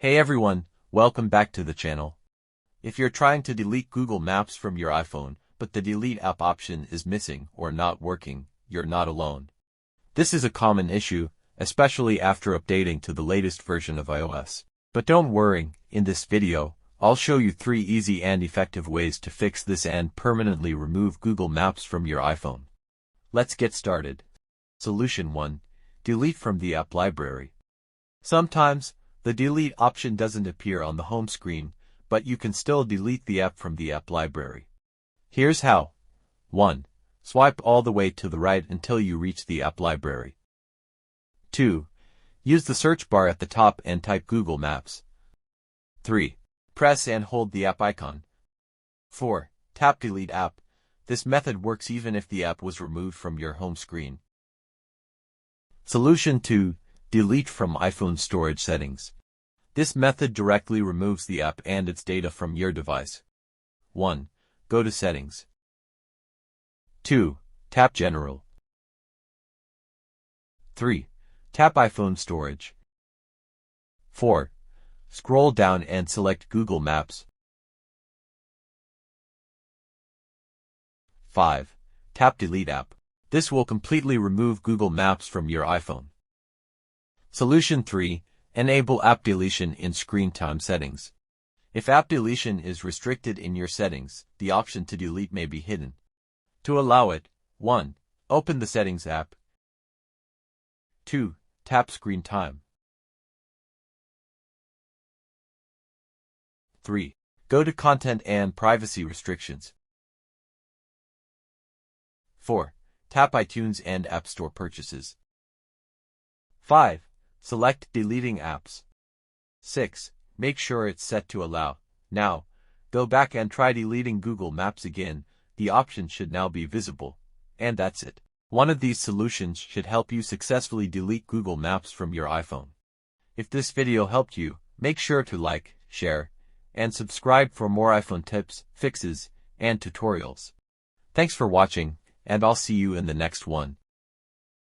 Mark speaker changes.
Speaker 1: Hey everyone, welcome back to the channel. If you're trying to delete Google Maps from your iPhone, but the delete app option is missing or not working, you're not alone. This is a common issue, especially after updating to the latest version of iOS. But don't worry, in this video, I'll show you 3 easy and effective ways to fix this and permanently remove Google Maps from your iPhone. Let's get started. Solution 1. Delete from the app library. Sometimes, the delete option doesn't appear on the home screen, but you can still delete the app from the app library. Here's how. 1. Swipe all the way to the right until you reach the app library. 2. Use the search bar at the top and type Google Maps. 3. Press and hold the app icon. 4. Tap Delete App. This method works even if the app was removed from your home screen. Solution 2. Delete from iPhone storage settings. This method directly removes the app and its data from your device. 1. Go to Settings. 2. Tap General. 3. Tap iPhone Storage. 4. Scroll down and select Google Maps. 5. Tap Delete App. This will completely remove Google Maps from your iPhone. Solution 3. Enable app deletion in screen time settings. If app deletion is restricted in your settings, the option to delete may be hidden. To allow it, 1. Open the Settings app. 2. Tap Screen Time. 3. Go to Content and Privacy Restrictions. 4. Tap iTunes and App Store Purchases. 5. Select Deleting Apps. 6. Make sure it's set to Allow. Now, go back and try deleting Google Maps again. The option should now be visible. And that's it. One of these solutions should help you successfully delete Google Maps from your iPhone. If this video helped you, make sure to like, share, and subscribe for more iPhone tips, fixes, and tutorials. Thanks for watching, and I'll see you in the next one.